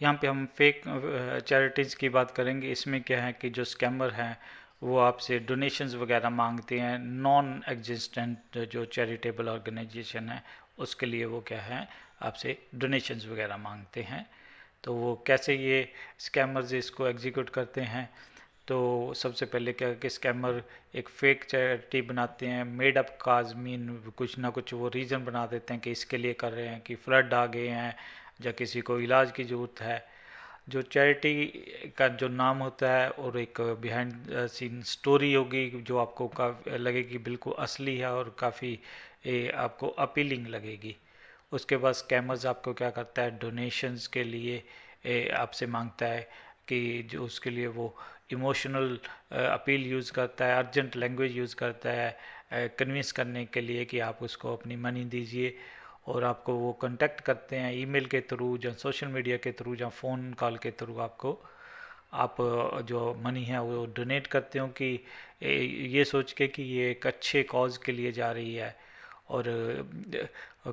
यहाँ पे हम फेक चैरिटीज़ की बात करेंगे। इसमें क्या है कि जो स्कैमर हैं वो आपसे डोनेशंस वगैरह मांगते हैं। नॉन एग्जिस्टेंट जो चैरिटेबल ऑर्गेनाइजेशन है उसके लिए वो क्या है, आपसे डोनेशंस वगैरह मांगते हैं। तो वो कैसे ये स्कैमर्स इसको एग्जीक्यूट करते हैं, तो सबसे पहले क्या है कि स्कैमर एक फेक चैरिटी बनाते हैं। मेड अप काज मीन कुछ ना कुछ वो रीज़न बना देते हैं कि इसके लिए कर रहे हैं कि फ्लड आ गए हैं या किसी को इलाज की ज़रूरत है। जो चैरिटी का जो नाम होता है और एक बिहाइंड सीन स्टोरी होगी जो आपको लगेगी बिल्कुल असली है और काफ़ी आपको अपीलिंग लगेगी। उसके बाद स्कैमर्स आपको क्या करता है, डोनेशंस के लिए आपसे मांगता है कि जो उसके लिए वो इमोशनल अपील यूज़ करता है, अर्जेंट लैंग्वेज यूज़ करता है कन्विंस करने के लिए कि आप उसको अपनी मनी दीजिए। और आपको वो कांटेक्ट करते हैं ईमेल के थ्रू या सोशल मीडिया के थ्रू या फ़ोन कॉल के थ्रू। आपको आप जो मनी है वो डोनेट करते हो कि ये सोच के कि ये एक अच्छे कॉज के लिए जा रही है। और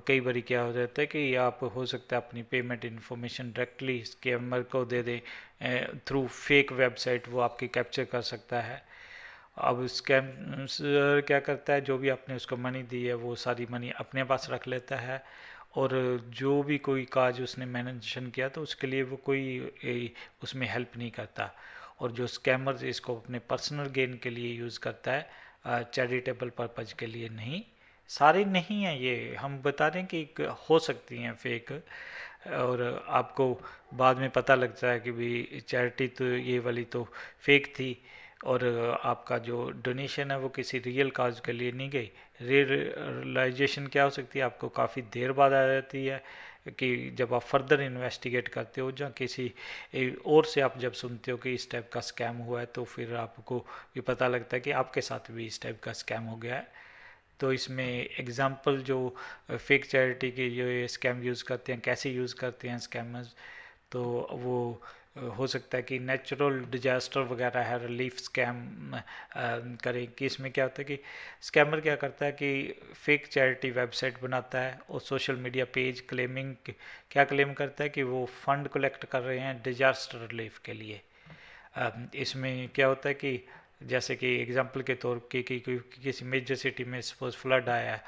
कई बार क्या हो जाता है कि आप हो सकता है अपनी पेमेंट इन्फॉर्मेशन डायरेक्टली स्कैमर को दे दें थ्रू फेक वेबसाइट, वो आपकी कैप्चर कर सकता है। अब स्कैम क्या करता है, जो भी आपने उसको मनी दी है वो सारी मनी अपने पास रख लेता है। और जो भी कोई काज उसने मेंशन किया तो उसके लिए वो कोई उसमें हेल्प नहीं करता। और जो स्कैमर इसको अपने पर्सनल गेन के लिए यूज़ करता है, चैरिटेबल पर्पज़ के लिए नहीं। सारे नहीं हैं, ये हम बता रहे हैं कि हो सकती हैं फेक। और आपको बाद में पता लगता है कि भी चैरिटी तो ये वाली तो फेक थी। और आपका जो डोनेशन है वो किसी रियल काज के लिए नहीं गई। रियलाइजेशन क्या हो सकती है, आपको काफ़ी देर बाद आ जाती है कि जब आप फर्दर इन्वेस्टिगेट करते हो या किसी और से आप जब सुनते हो कि इस टाइप का स्कैम हुआ है, तो फिर आपको भी पता लगता है कि आपके साथ भी इस टाइप का स्कैम हो गया है। तो इसमें एग्जांपल जो फेक चैरिटी के जो ये स्कैम यूज़ करते हैं, कैसे यूज़ करते हैं स्कैमर्स, तो वो हो सकता है कि नेचुरल डिजास्टर वगैरह है, रिलीफ स्कैम करें। कि इसमें क्या होता है कि स्कैमर क्या करता है कि फेक चैरिटी वेबसाइट बनाता है और सोशल मीडिया पेज क्लेमिंग, क्या क्लेम करता है कि वो फंड कलेक्ट कर रहे हैं डिजास्टर रिलीफ के लिए। इसमें क्या होता है कि जैसे कि एग्जांपल के तौर कि किसी मेजर सिटी में सपोज फ्लड आया है,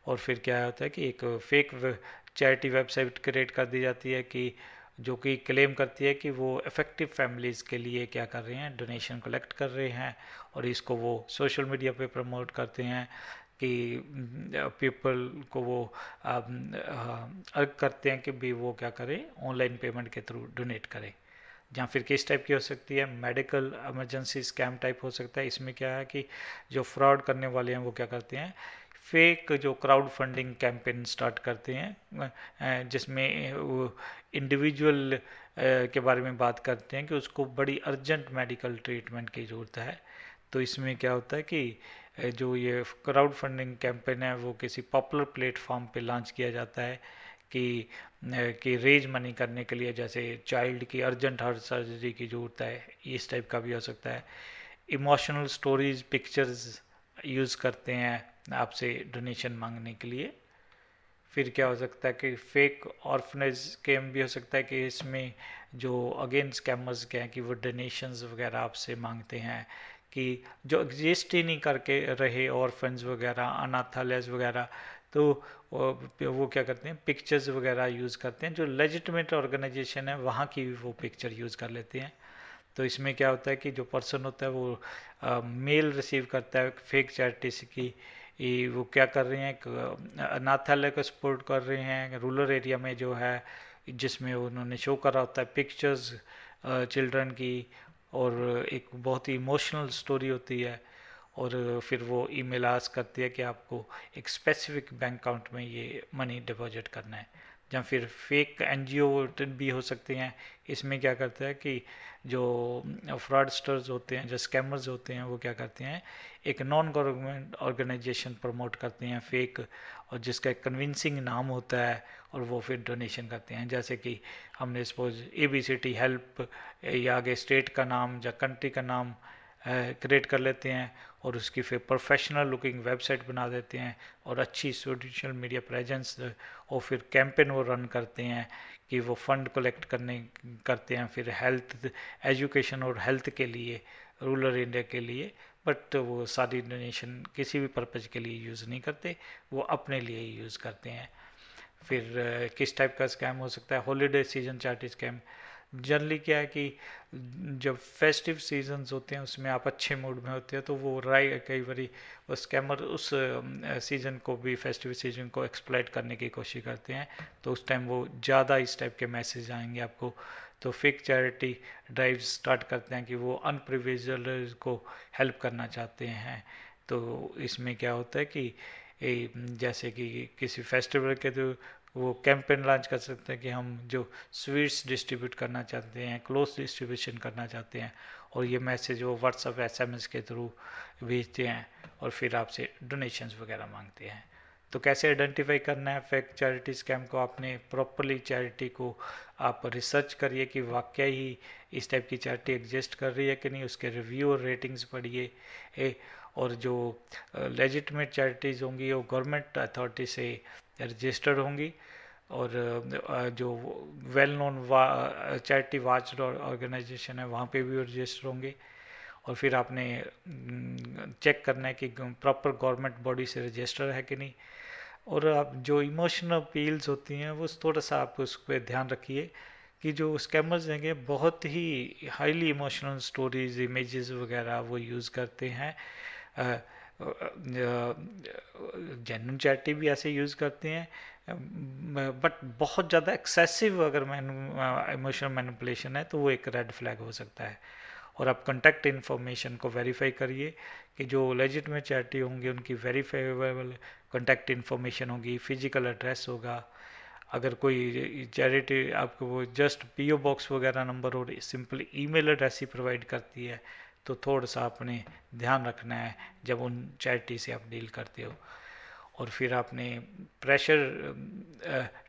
और फिर क्या होता है कि एक फेक चैरिटी वेबसाइट क्रिएट कर दी जाती है कि जो कि क्लेम करती है कि वो इफ़ेक्टिव फैमिलीज़ के लिए क्या कर रहे हैं, डोनेशन कलेक्ट कर रहे हैं। और इसको वो सोशल मीडिया पे प्रमोट करते हैं कि पीपल को वो अर्ग करते हैं कि भी वो क्या करें, ऑनलाइन पेमेंट के थ्रू डोनेट करें। या फिर किस टाइप की हो सकती है, मेडिकल इमरजेंसी स्कैम टाइप हो सकता है। इसमें क्या है कि जो फ्रॉड करने वाले हैं वो क्या करते हैं, फेक जो क्राउड फंडिंग कैंपेन स्टार्ट करते हैं जिसमें वो इंडिविजुअल के बारे में बात करते हैं कि उसको बड़ी अर्जेंट मेडिकल ट्रीटमेंट की ज़रूरत है। तो इसमें क्या होता है कि जो ये क्राउड फंडिंग कैंपेन है वो किसी पॉपुलर प्लेटफॉर्म पे लॉन्च किया जाता है कि रेज मनी करने के लिए, जैसे चाइल्ड की अर्जेंट हार्ट सर्जरी की ज़रूरत है, इस टाइप का भी हो सकता है। इमोशनल स्टोरीज पिक्चर्स यूज़ करते हैं आपसे डोनेशन मांगने के लिए। फिर क्या हो सकता है कि फेक ऑर्फनेज स्कैम भी हो सकता है कि इसमें जो अगेन स्कैमर्स क्या है कि वो डोनेशंस वगैरह आपसे मांगते हैं कि जो एग्जिस्ट ही नहीं करके रहे, ऑर्फन्स वगैरह, अनाथालयस वगैरह। तो वो क्या करते हैं, पिक्चर्स वगैरह यूज़ करते हैं, जो लेजिटिमेट ऑर्गेनाइजेशन है वहाँ की भी वो पिक्चर यूज़ कर लेते हैं। तो इसमें क्या होता है कि जो पर्सन होता है वो मेल रिसीव करता है फेक चैरिटीज की, वो क्या कर रहे हैं, अनाथालय को सपोर्ट कर रहे हैं रूरल एरिया में जो है, जिसमें उन्होंने शो करा होता है पिक्चर्स चिल्ड्रन की। और एक बहुत ही इमोशनल स्टोरी होती है। और फिर वो ईमेल आस्क करती है कि आपको एक स्पेसिफिक बैंक अकाउंट में ये मनी डिपॉजिट करना है। या फिर फेक एनजीओ भी हो सकते हैं। इसमें क्या करता है कि जो फ्रॉडस्टर्स होते हैं, जो स्कैमर्स होते हैं, वो क्या करते हैं, एक नॉन गवर्नमेंट ऑर्गेनाइजेशन प्रमोट करते हैं फेक, और जिसका एक कन्विंसिंग नाम होता है, और वो फिर डोनेशन करते हैं। जैसे कि हमने सपोज ABCD हेल्प या आगे स्टेट का नाम या कंट्री का नाम क्रिएट कर लेते हैं और उसकी फिर प्रोफेशनल लुकिंग वेबसाइट बना देते हैं और अच्छी सोशल मीडिया प्रेजेंस और फिर कैंपेन वो रन करते हैं कि वो फंड कलेक्ट करते हैं फिर हेल्थ एजुकेशन और हेल्थ के लिए रूरल इंडिया के लिए। बट वो सारी डोनेशन किसी भी पर्पज़ के लिए यूज़ नहीं करते, वो अपने लिए ही यूज़ करते हैं। फिर किस टाइप का स्कैम हो सकता है? Holiday season charity scam. Generally क्या है कि जब फेस्टिव सीजन्स होते हैं उसमें आप अच्छे मूड में होते हैं तो वो कई बारी वो स्कैमर उस सीज़न को भी, फेस्टिव सीजन को एक्सप्लॉइट करने की कोशिश करते हैं, तो उस टाइम वो ज़्यादा इस टाइप के मैसेज आएंगे आपको। तो फेक चैरिटी ड्राइव स्टार्ट करते हैं कि वो अनप्रिविलेज्ड को हेल्प करना चाहते हैं। तो इसमें क्या होता है कि जैसे कि किसी फेस्टिवल के तो वो कैंपेन लॉन्च कर सकते हैं कि हम जो स्वीट्स डिस्ट्रीब्यूट करना चाहते हैं, क्लोथ डिस्ट्रीब्यूशन करना चाहते हैं, और ये मैसेज वो व्हाट्सएप एसएमएस के थ्रू भेजते हैं और फिर आपसे डोनेशंस वगैरह मांगते हैं। तो कैसे आइडेंटिफाई करना है फेक चैरिटी स्कैम को? आपने प्रॉपरली चैरिटी को आप रिसर्च करिए कि वाकई ही इस टाइप की चैरिटी एग्जिस्ट कर रही है कि नहीं, उसके रिव्यू और रेटिंग्स पढ़िए। और जो लेजिटमेट चैरिटीज़ होंगी वो गवर्नमेंट अथॉरिटी से रजिस्टर्ड होंगी, और जो well known charity watch organisation है वहाँ पे भी रजिस्टर होंगे। और फिर आपने चेक करना है कि प्रॉपर गवर्नमेंट बॉडी से रजिस्टर है कि नहीं। और आप जो इमोशनल अपील्स होती हैं वो थोड़ा सा आप उस पर ध्यान रखिए कि जो स्कैमर्स हैं बहुत ही हाईली इमोशनल स्टोरीज, इमेजेस वगैरह वो यूज़ करते हैं। जेन्युइन चैरिटी भी ऐसे यूज़ करते हैं, बट बहुत ज़्यादा एक्सेसिव अगर इमोशनल मैनिपुलेशन है तो वो एक रेड फ्लैग हो सकता है। और आप कॉन्टैक्ट इन्फॉर्मेशन को वेरीफाई करिए कि जो लेजिटमेट चैरिटी होंगी उनकी वेरीफाइबल कॉन्टैक्ट इन्फॉर्मेशन होगी, फिजिकल एड्रेस होगा। अगर कोई चैरिटी आपको वो जस्ट पीओ बॉक्स वगैरह नंबर और सिंपली ईमेल एड्रेस ही प्रोवाइड करती है तो थोड़ा सा आपने ध्यान रखना है जब उन चैरिटी से आप डील करते हो। और फिर आपने प्रेशर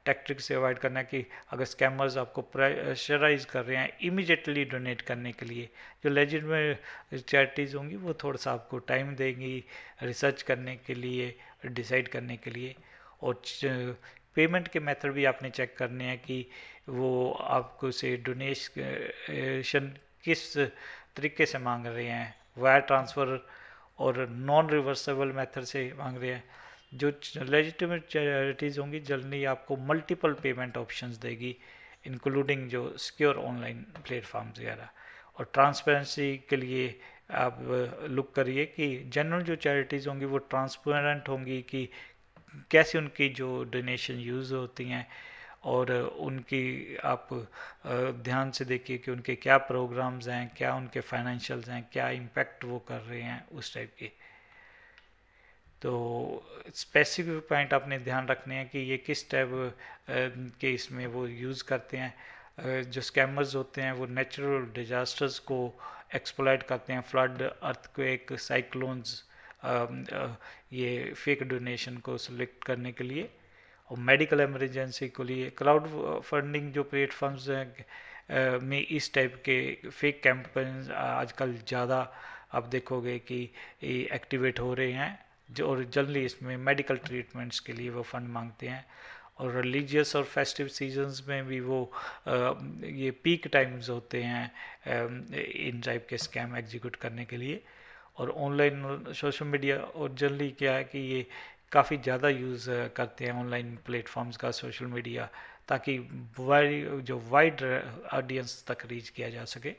टैक्टिक से अवॉइड करना है कि अगर स्कैमर्स आपको प्रेशराइज कर रहे हैं इमीडिएटली डोनेट करने के लिए, जो लेजिटमेट चैरिटीज़ होंगी वो थोड़ा सा आपको टाइम देंगी रिसर्च करने के लिए, डिसाइड करने के लिए। और पेमेंट के मेथड भी आपने चेक करने हैं कि वो आपको से डोनेशन किस तरीके से मांग रहे हैं, वायर ट्रांसफ़र और नॉन रिवर्सेबल मेथड से मांग रहे हैं। जो लेजिटिमेट चैरिटीज़ होंगी जनरली आपको मल्टीपल पेमेंट ऑप्शंस देगी, इंक्लूडिंग जो सिक्योर ऑनलाइन प्लेटफॉर्म्स वगैरह। और ट्रांसपेरेंसी के लिए आप लुक करिए कि जनरल जो चैरिटीज़ होंगी वो ट्रांसपेरेंट होंगी कि कैसे उनकी जो डोनेशन यूज़ होती हैं, और उनकी आप ध्यान से देखिए कि उनके क्या प्रोग्राम्स हैं, क्या उनके फाइनेंशियल्स हैं, क्या इम्पेक्ट वो कर रहे हैं उस टाइप के। तो स्पेसिफिक पॉइंट आपने ध्यान रखने हैं कि ये किस टाइप के इसमें वो यूज़ करते हैं। जो स्कैमर्स होते हैं वो नेचुरल डिजास्टर्स को एक्सप्लॉइट करते हैं, फ्लड, अर्थक्वेक, साइक्लोन्स, ये फेक डोनेशन को सिलेक्ट करने के लिए। और मेडिकल इमरजेंसी के लिए क्राउड फंडिंग जो प्लेटफॉर्म्स हैं में इस टाइप के फेक कैंपेन्स आजकल ज़्यादा आप देखोगे कि एक्टिवेट हो रहे हैं, जो और जल्दी इसमें मेडिकल ट्रीटमेंट्स के लिए वो फंड मांगते हैं। और रिलीजियस और फेस्टिव सीजन्स में भी वो ये पीक टाइम्स होते हैं इन टाइप के स्कैम एग्जीक्यूट करने के लिए। और ऑनलाइन सोशल मीडिया और जनरली क्या है कि ये काफ़ी ज़्यादा यूज़ करते हैं ऑनलाइन प्लेटफॉर्म्स का सोशल मीडिया, ताकि वाइड ऑडियंस तक रीच किया जा सके।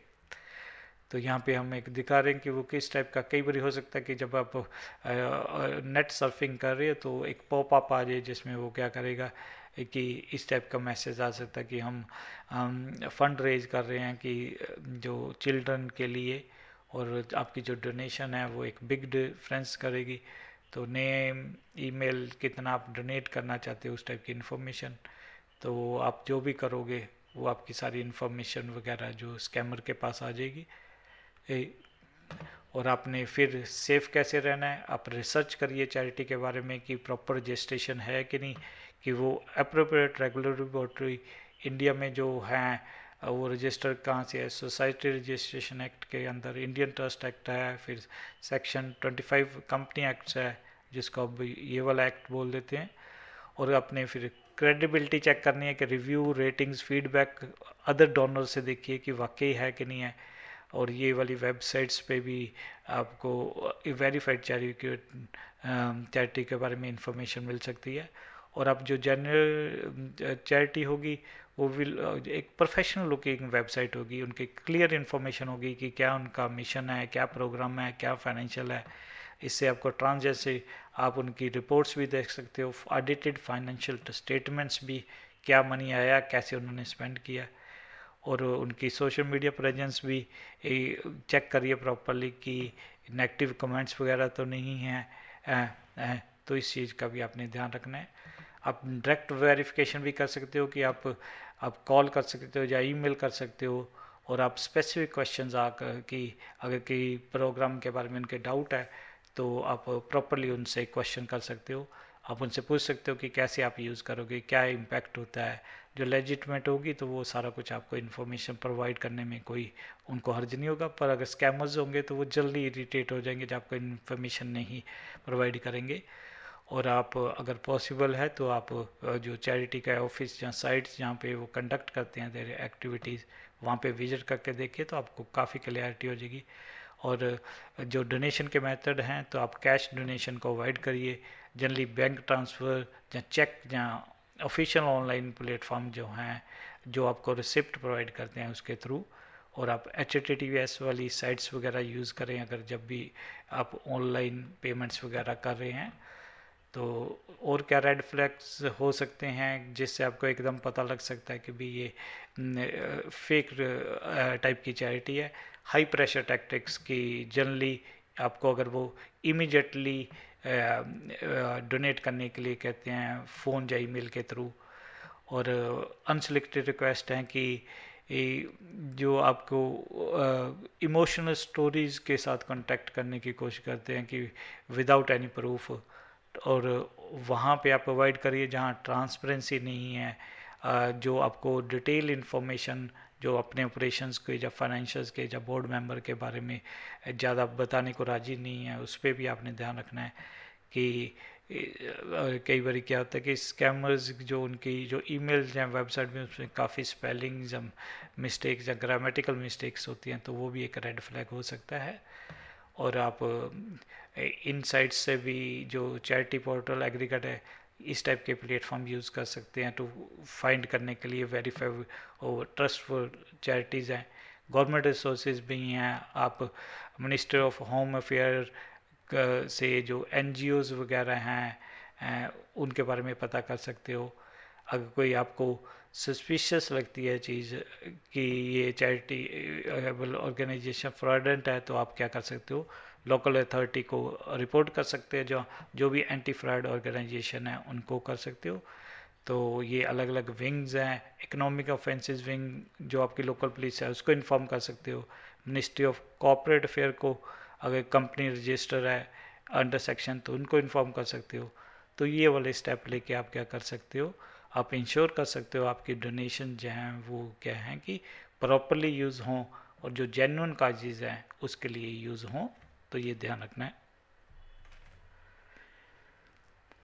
तो यहाँ पे हम एक दिखा रहे हैं कि वो किस टाइप का, कई बार हो सकता है कि जब आप नेट सर्फिंग कर रहे हो तो एक पॉपअप आ जाए जिसमें वो क्या करेगा कि इस टाइप का मैसेज आ सकता है कि हम फंड रेज कर रहे हैं कि जो चिल्ड्रन के लिए, और आपकी जो डोनेशन है वो एक बिग डिफरेंस करेगी। तो नेम, ईमेल, कितना आप डोनेट करना चाहते हो उस टाइप की इन्फॉर्मेशन, तो आप जो भी करोगे वो आपकी सारी इन्फॉर्मेशन वगैरह जो स्कैमर के पास आ जाएगी। और आपने फिर सेफ कैसे रहना है, आप रिसर्च करिए चैरिटी के बारे में कि प्रॉपर रजिस्ट्रेशन है कि नहीं, कि वो अप्रोप्रिएट रेगुलेटरी बॉडी इंडिया में जो हैं वो रजिस्टर कहाँ से है, सोसाइटी रजिस्ट्रेशन एक्ट के अंदर इंडियन ट्रस्ट एक्ट है, फिर सेक्शन 25 कंपनी एक्ट है जिसको अब ये वाला एक्ट बोल देते हैं। और अपने फिर क्रेडिबिलिटी चेक करनी है कि review, ratings, feedback other donor से देखिए कि वाकई है कि नहीं है। और ये वाली वेबसाइट्स पे भी आपको वेरीफाइड चैरिटी के बारे में इंफॉर्मेशन मिल सकती है। और अब जो जनरल चैरिटी होगी वो विल एक प्रोफेशनल लुकिंग वेबसाइट होगी, उनकी क्लियर इन्फॉर्मेशन होगी कि क्या उनका मिशन है, क्या प्रोग्राम है, क्या फाइनेंशियल है। इससे आपको जैसे आप उनकी रिपोर्ट्स भी देख सकते हो, ऑडिटेड फाइनेंशियल स्टेटमेंट्स भी, क्या मनी आया, कैसे उन्होंने स्पेंड किया। और उनकी सोशल मीडिया प्रेजेंस भी चेक करिए प्रॉपरली कि नेगेटिव कमेंट्स वगैरह तो नहीं हैं। तो इस चीज़ का भी आपने ध्यान रखना है। आप डायरेक्ट वेरिफिकेशन भी कर सकते हो कि आप कॉल कर सकते हो या ईमेल कर सकते हो। और आप स्पेसिफिक क्वेश्चंस आकर कि अगर कोई प्रोग्राम के बारे में उनके डाउट है तो आप प्रॉपरली उनसे क्वेश्चन कर सकते हो। आप उनसे पूछ सकते हो कि कैसे आप यूज़ करोगे, क्या इम्पैक्ट होता है। जो लेजिटमेट होगी तो वो सारा कुछ आपको इन्फॉर्मेशन प्रोवाइड करने में कोई उनको हर्ज नहीं होगा। पर अगर स्कैमर्स होंगे तो वो जल्दी इरिटेट हो जाएंगे जब आपको इन्फॉर्मेशन नहीं प्रोवाइड करेंगे। और आप अगर पॉसिबल है तो आप जो चैरिटी का ऑफिस या साइट्स जहाँ पे वो कंडक्ट करते हैं देयर एक्टिविटीज़, वहाँ पे विजिट करके देखिए तो आपको काफ़ी क्लैरिटी हो जाएगी। और जो डोनेशन के मेथड हैं तो आप कैश डोनेशन को अवॉइड करिए। जनरली बैंक ट्रांसफ़र या चेक या ऑफिशियल ऑनलाइन प्लेटफॉर्म जो हैं जो आपको रिसिप्ट प्रोवाइड करते हैं उसके थ्रू। और आप HTTPS वाली साइट्स वगैरह यूज़ करें अगर जब भी आप ऑनलाइन पेमेंट्स वगैरह कर रहे हैं तो। और क्या रेड फ्लैग्स हो सकते हैं जिससे आपको एकदम पता लग सकता है कि भी ये फेक टाइप की चैरिटी है। हाई प्रेशर टैक्टिक्स की जनरली आपको अगर वो इमीडिएटली डोनेट करने के लिए कहते हैं फ़ोन या ईमेल के थ्रू। और अनसोलिसिटेड रिक्वेस्ट हैं कि जो आपको इमोशनल स्टोरीज़ के साथ कांटेक्ट करने की कोशिश करते हैं कि विदाउट एनी प्रूफ। और वहाँ पे आप प्रोवाइड करिए जहाँ ट्रांसपेरेंसी नहीं है। जो आपको डिटेल इन्फॉर्मेशन जो अपने ऑपरेशंस के या फाइनेंशियल्स के या बोर्ड मेंबर के बारे में ज़्यादा बताने को राज़ी नहीं है, उस पर भी आपने ध्यान रखना है कि कई बार क्या होता है कि स्कैमर्स जो उनकी जो ईमेल्स या वेबसाइट में उसमें काफ़ी स्पेलिंग्स या मिस्टेक्स या ग्रामेटिकल मिस्टेक्स होती हैं तो वो भी एक रेड फ्लैग हो सकता है। और आप इन साइट्स से भी जो चैरिटी पोर्टल एग्रीगेट है इस टाइप के प्लेटफॉर्म यूज़ कर सकते हैं टू फाइंड करने के लिए वेरीफाई और ट्रस्टफुल चैरिटीज़ हैं। गवर्नमेंट रिसोर्सेज भी हैं। आप मिनिस्ट्री ऑफ होम अफेयर से जो NGOs वगैरह हैं उनके बारे में पता कर सकते हो। अगर कोई आपको सस्पिशियस लगती है चीज़ कि ये चैरिटेबल ऑर्गेनाइजेशन फ्रॉडेंट है तो आप क्या कर सकते हो, लोकल अथॉरिटी को रिपोर्ट कर सकते हैं। जो जो भी एंटी फ्रॉड ऑर्गेनाइजेशन है उनको कर सकते हो। तो ये अलग अलग विंग्स हैं। इकोनॉमिक ऑफेंसेस विंग जो आपकी लोकल पुलिस है उसको इन्फॉर्म कर सकते हो। मिनिस्ट्री ऑफ कॉर्पोरेट अफेयर को अगर कंपनी रजिस्टर है अंडर सेक्शन तो उनको इन्फॉर्म कर सकते हो। तो ये वाले स्टेप लेके आप क्या कर सकते हो, आप इंश्योर कर सकते हो आपकी डोनेशन जो हैं वो क्या हैं कि प्रॉपरली यूज़ हों और जो जेन्युइन काजेज़ हैं उसके लिए यूज़ हों। तो ये ध्यान रखना है।